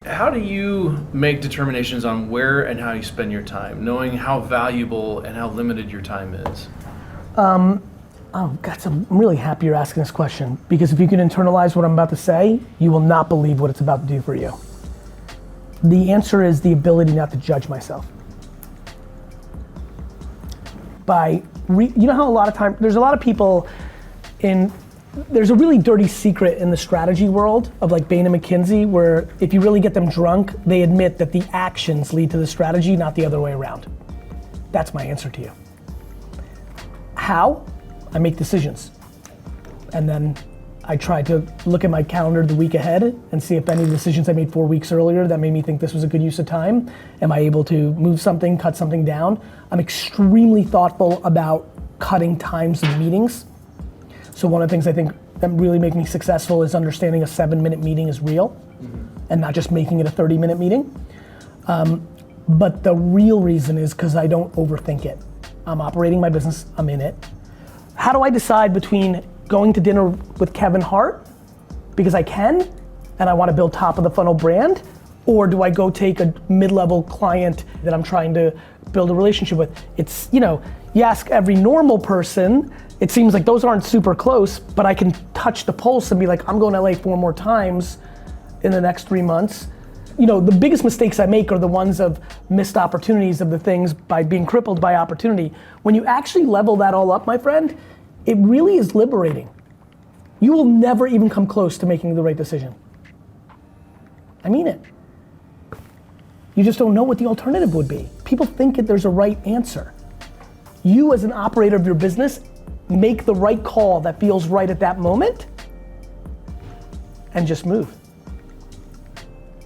How do you make determinations on where and how you spend your time, knowing how valuable and how limited your time is? Oh, God, I'm really happy you're asking this question, because if you can internalize what I'm about to say, you will not believe what it's about to do for you. The answer is the ability not to judge myself. You know how a lot of time, there's a lot of people there's a really dirty secret in the strategy world of like Bain and McKinsey, where if you really get them drunk, they admit that the actions lead to the strategy, not the other way around. That's my answer to you. How? I make decisions. And then I try to look at my calendar the week ahead and see if any decisions I made 4 weeks earlier that made me think this was a good use of time. Am I able to move something, cut something down? I'm extremely thoughtful about cutting times of meetings. So one of the things I think that really make me successful is understanding a 7-minute meeting is real, and not just making it a 30-minute meeting. But the real reason is because I don't overthink it. I'm operating my business, I'm in it. How do I decide between going to dinner with Kevin Hart because I can and I want to build top of the funnel brand, or do I go take a mid-level client that I'm trying to build a relationship with? It's, you ask every normal person, it seems like those aren't super close, but I can touch the pulse and be like, I'm going to LA 4 more times in the next 3 months. The biggest mistakes I make are the ones of missed opportunities of the things by being crippled by opportunity. When you actually level that all up, my friend, it really is liberating. You will never even come close to making the right decision. I mean it. You just don't know what the alternative would be. People think that there's a right answer. You as an operator of your business, make the right call that feels right at that moment and just move.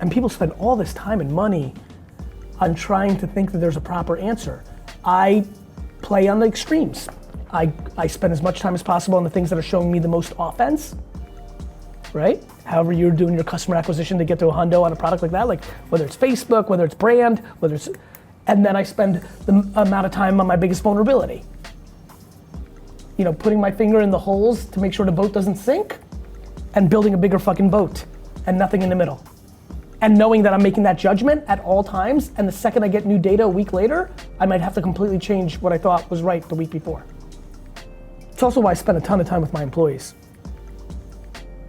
And people spend all this time and money on trying to think that there's a proper answer. I play on the extremes. I spend as much time as possible on the things that are showing me the most offense, right? However you're doing your customer acquisition to get to a hundo on a product like that, like whether it's Facebook, whether it's brand, and then I spend the amount of time on my biggest vulnerability. Putting my finger in the holes to make sure the boat doesn't sink, and building a bigger fucking boat, and nothing in the middle. And knowing that I'm making that judgment at all times, and the second I get new data a week later, I might have to completely change what I thought was right the week before. It's also why I spend a ton of time with my employees.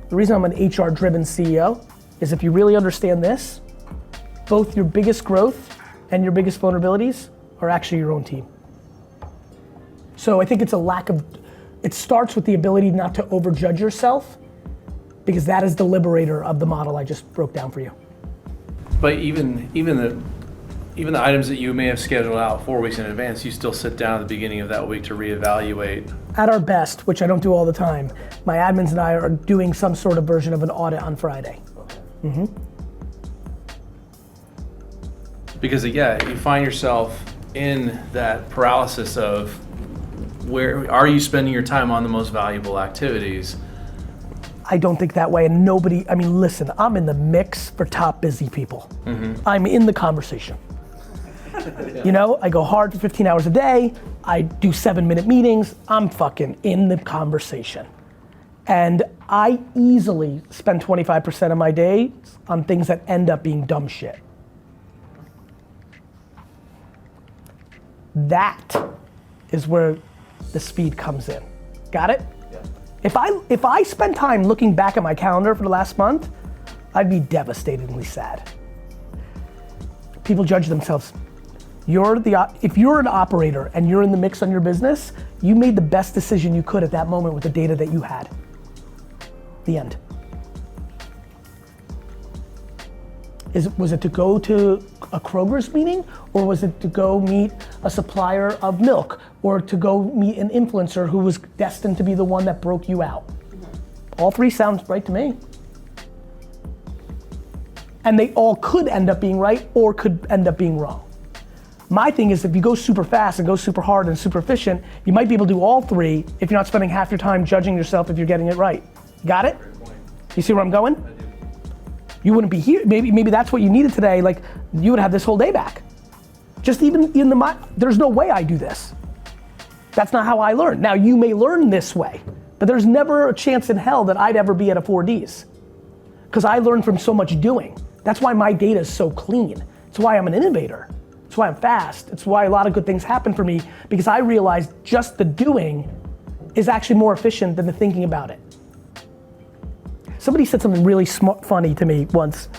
The reason I'm an HR-driven CEO is if you really understand this, both your biggest growth and your biggest vulnerabilities are actually your own team. So I think it's it starts with the ability not to overjudge yourself, because that is the liberator of the model I just broke down for you. But even the items that you may have scheduled out 4 weeks in advance, you still sit down at the beginning of that week to reevaluate. At our best, which I don't do all the time, my admins and I are doing some sort of version of an audit on Friday. Mm-hmm. Because you find yourself in that paralysis of where are you spending your time on the most valuable activities? I don't think that way, and listen, I'm in the mix for top busy people. Mm-hmm. I'm in the conversation. I go hard for 15 hours a day, I do 7-minute meetings, I'm fucking in the conversation. And I easily spend 25% of my day on things that end up being dumb shit. That is where the speed comes in. Got it? Yeah. If I spend time looking back at my calendar for the last month, I'd be devastatingly sad. People judge themselves. If you're an operator and you're in the mix on your business, you made the best decision you could at that moment with the data that you had. The end. Was it to go to a Kroger's meeting, or was it to go meet a supplier of milk, or to go meet an influencer who was destined to be the one that broke you out? All three sound right to me. And they all could end up being right or could end up being wrong. My thing is, if you go super fast and go super hard and super efficient, you might be able to do all three if you're not spending half your time judging yourself if you're getting it right. Got it? You see where I'm going? You wouldn't be here. Maybe that's what you needed today. Like, you would have this whole day back. Just even in there's no way I do this. That's not how I learn. Now, you may learn this way, but there's never a chance in hell that I'd ever be at a 4Ds. Because I learned from so much doing. That's why my data is so clean. It's why I'm an innovator. It's why I'm fast. It's why a lot of good things happen for me, because I realized just the doing is actually more efficient than the thinking about it. Somebody said something really funny to me once,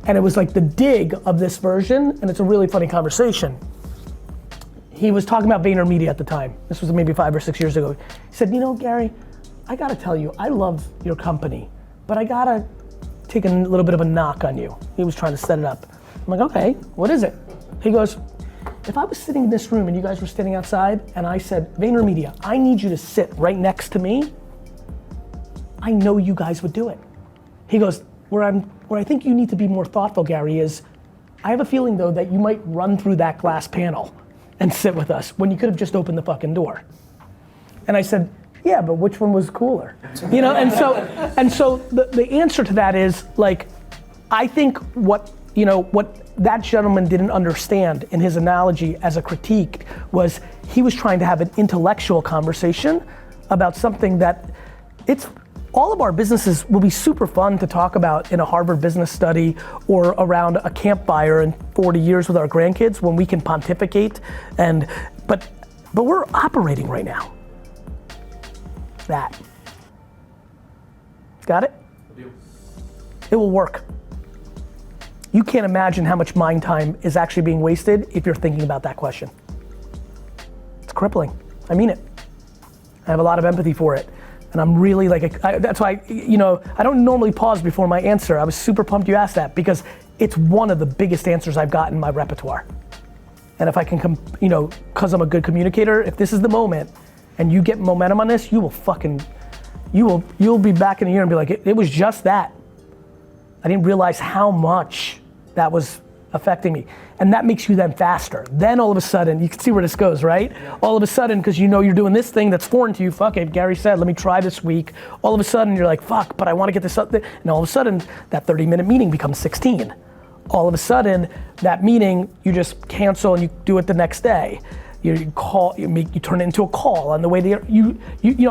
and it was like the dig of this version, and it's a really funny conversation. He was talking about VaynerMedia at the time. This was maybe 5 or 6 years ago. He said, you know, Gary, I gotta tell you, I love your company, but I gotta take a little bit of a knock on you. He was trying to set it up. I'm like, okay, what is it? He goes, if I was sitting in this room and you guys were standing outside and I said, VaynerMedia, I need you to sit right next to me, I know you guys would do it. He goes, where I think you need to be more thoughtful, Gary, is I have a feeling though that you might run through that glass panel and sit with us when you could have just opened the fucking door. And I said, yeah, but which one was cooler? You know, and so the answer to that is like, I think what that gentleman didn't understand in his analogy as a critique was he was trying to have an intellectual conversation about something that all of our businesses will be super fun to talk about in a Harvard business study or around a campfire in 40 years with our grandkids when we can pontificate, but we're operating right now. That. Got it? It will work. You can't imagine how much mind time is actually being wasted if you're thinking about that question. It's crippling. I mean it. I have a lot of empathy for it. And I'm really like, that's why, I don't normally pause before my answer. I was super pumped you asked that because it's one of the biggest answers I've got in my repertoire. And if I can, cause I'm a good communicator, if this is the moment and you get momentum on this, you'll be back in a year and be like, it was just that. I didn't realize how much that was affecting me. And that makes you then faster. Then all of a sudden, you can see where this goes, right? Yeah. All of a sudden, because you're doing this thing that's foreign to you, fuck it, Gary said, let me try this week. All of a sudden, you're like, fuck, but I want to get this up there. And all of a sudden, that 30-minute meeting becomes 16. All of a sudden, that meeting, you just cancel and you do it the next day. You turn it into a call on the way there.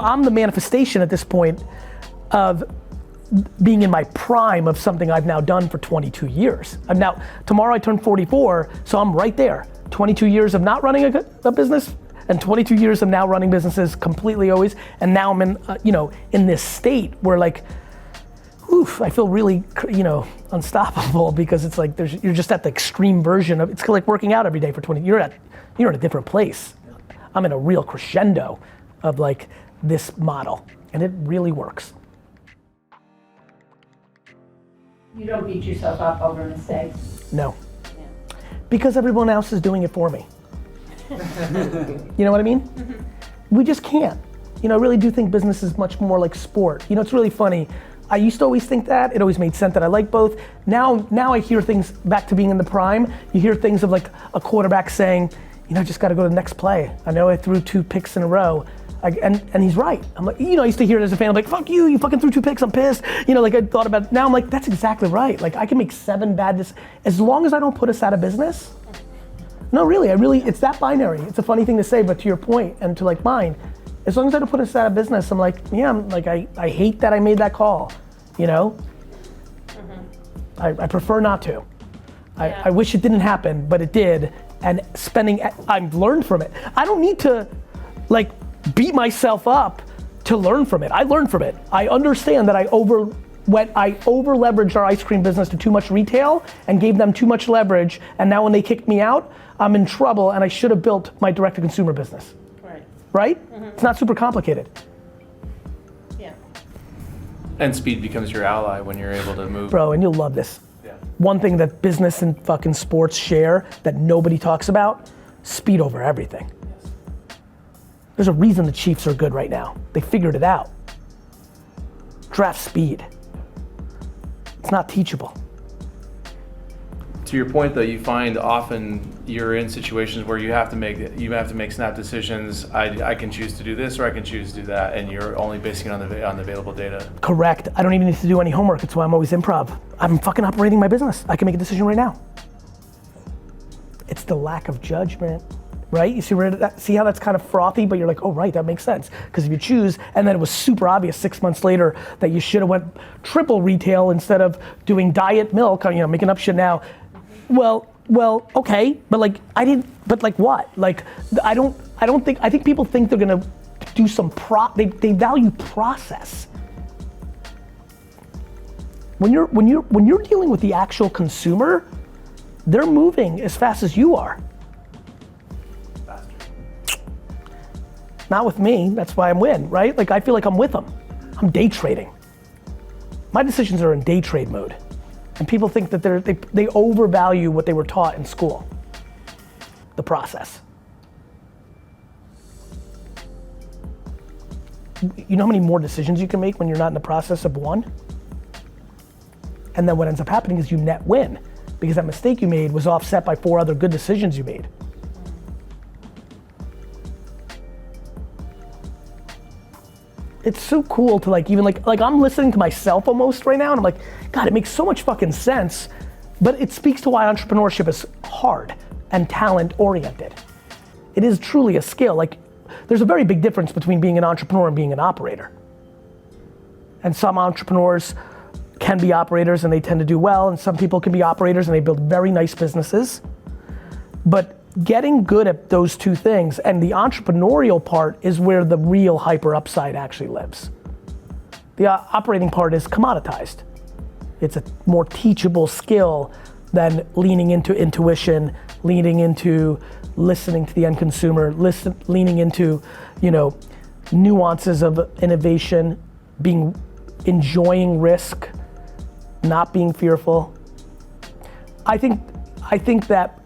I'm the manifestation at this point of being in my prime of something I've now done for 22 years. Tomorrow I turn 44, so I'm right there. 22 years of not running a business, and 22 years of now running businesses completely always, and now I'm in this state where like, I feel really, unstoppable because it's like you're just at the extreme version of, it's like working out every day for 20, you're in a different place. I'm in a real crescendo of like this model, and it really works. You don't beat yourself up over mistakes? No. Yeah. Because everyone else is doing it for me. You know what I mean? Mm-hmm. We just can't. I really do think business is much more like sport. It's really funny. I used to always think that. It always made sense that I like both. Now I hear things back to being in the prime. You hear things of like a quarterback saying, just got to go to the next play. I know I threw 2 picks in a row. And he's right. I'm like, I used to hear it as a fan, I'm like, fuck you fucking threw 2 picks, I'm pissed. Like I thought about it. Now I'm like, that's exactly right. Like I can make 7 bad decisions. As long as I don't put us out of business. No, really, it's that binary. It's a funny thing to say, but to your point and to like mine, as long as I don't put us out of business, I'm like, I hate that I made that call, Mm-hmm. I prefer not to. I wish it didn't happen, but it did. And I've learned from it. I don't need to beat myself up to learn from it. I learned from it. I understand that I over leveraged our ice cream business to too much retail and gave them too much leverage, and now when they kicked me out, I'm in trouble and I should have built my direct-to-consumer business. Right? Mm-hmm. It's not super complicated. Yeah. And speed becomes your ally when you're able to move. Bro, and you'll love this. Yeah. One thing that business and fucking sports share that nobody talks about, speed over everything. There's a reason the Chiefs are good right now. They figured it out. Draft speed. It's not teachable. To your point though, you find often you're in situations where you have to make snap decisions. I can choose to do this or I can choose to do that, and you're only basing it on the available data. Correct. I don't even need to do any homework. It's why I'm always improv. I'm fucking operating my business. I can make a decision right now. It's the lack of judgment. right? You see how that's kind of frothy, but you're like, oh right, that makes sense. Because if you choose, and then it was super obvious 6 months later that you should have went triple retail instead of doing diet milk, making up shit now. Well, okay, but like what? Like, I think people think they're gonna do some they value process. When you're dealing with the actual consumer, they're moving as fast as you are. Not with me, that's why I'm win, right? Like I feel like I'm with them. I'm day trading. My decisions are in day trade mode. And people think that they overvalue what they were taught in school. The process. You know how many more decisions you can make when you're not in the process of one? And then what ends up happening is you net win, because that mistake you made was offset by 4 other good decisions you made. It's so cool to like I'm listening to myself almost right now and I'm like, God, it makes so much fucking sense, but it speaks to why entrepreneurship is hard and talent oriented. It is truly a skill. Like there's a very big difference between being an entrepreneur and being an operator. And some entrepreneurs can be operators and they tend to do well, and some people can be operators and they build very nice businesses. But getting good at those two things, and the entrepreneurial part is where the real hyper upside actually lives. The operating part is commoditized. It's a more teachable skill than leaning into intuition, leaning into listening to the end consumer, leaning into, nuances of innovation, enjoying risk, not being fearful. I think that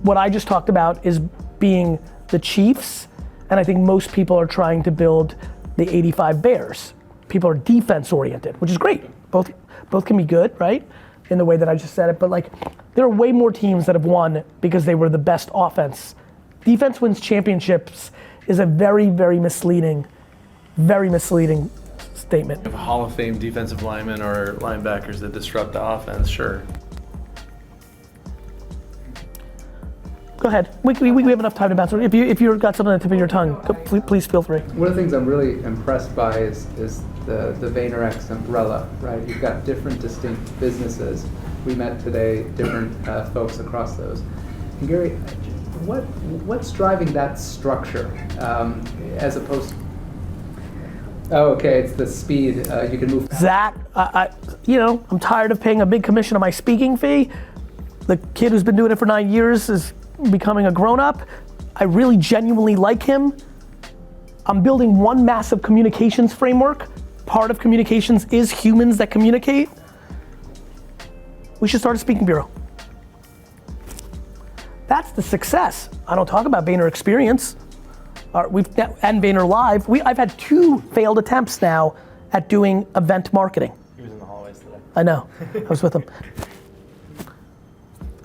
what I just talked about is being the Chiefs, and I think most people are trying to build the 85 Bears. People are defense oriented, which is great. Both can be good, right? In the way that I just said it, but like, there are way more teams that have won because they were the best offense. Defense wins championships is a very, very misleading statement. If Hall of Fame defensive linemen or linebackers that disrupt the offense, sure. Go ahead. We have enough time to bounce. If you've got something on the tip of your tongue, please feel free. One of the things I'm really impressed by is the VaynerX umbrella, right? You've got different distinct businesses. We met today, different folks across those. And Gary, what's driving that structure as opposed? Oh, okay, it's the speed. You can move fast. Zach, I'm tired of paying a big commission on my speaking fee. The kid who's been doing it for 9 years is becoming a grown-up. I really genuinely like him. I'm building one massive communications framework. Part of communications is humans that communicate. We should start a speaking bureau. That's the success. I don't talk about Vayner Experience and Vayner Live. I've had 2 failed attempts now at doing event marketing. He was in the hallways today. I know, I was with him.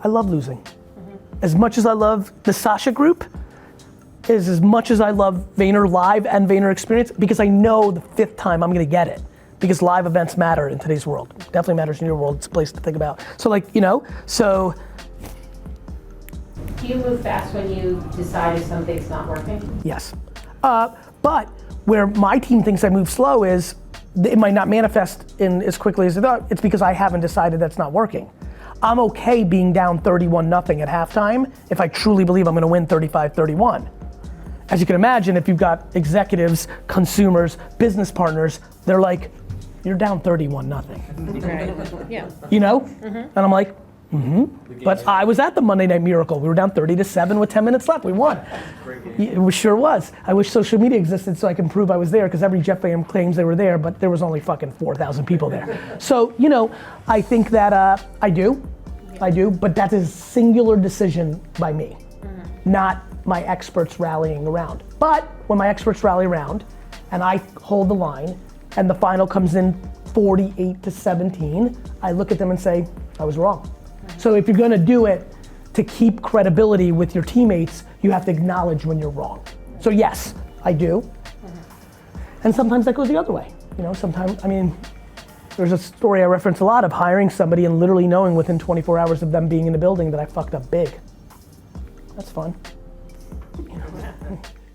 I love losing. As much as I love the Sasha group, is as much as I love Vayner Live and Vayner Experience, because I know the 5th time I'm gonna get it. Because live events matter in today's world. Definitely matters in your world, it's a place to think about. So so. Do you move fast when you decide if something's not working? Yes, but where my team thinks I move slow is, it might not manifest in as quickly as they thought. It's because I haven't decided that's not working. I'm okay being down 31-0 at halftime if I truly believe I'm gonna win 35-31. As you can imagine, if you've got executives, consumers, business partners, they're like, you're down 31-0. Right. Yeah. And I'm like, But I was at the Monday Night Miracle. We were down 30-7 with 10 minutes left. We won. It sure was. I wish social media existed so I can prove I was there, because every Jet fan claims they were there, but there was only fucking 4,000 people there. So, I think that I do, but that's a singular decision by me, not my experts rallying around. But when my experts rally around and I hold the line and the final comes in 48-17, I look at them and say, I was wrong. So if you're gonna do it to keep credibility with your teammates, you have to acknowledge when you're wrong. So yes, I do. And sometimes that goes the other way. Sometimes, there's a story I reference a lot of hiring somebody and literally knowing within 24 hours of them being in the building that I fucked up big. That's fun. Thank you.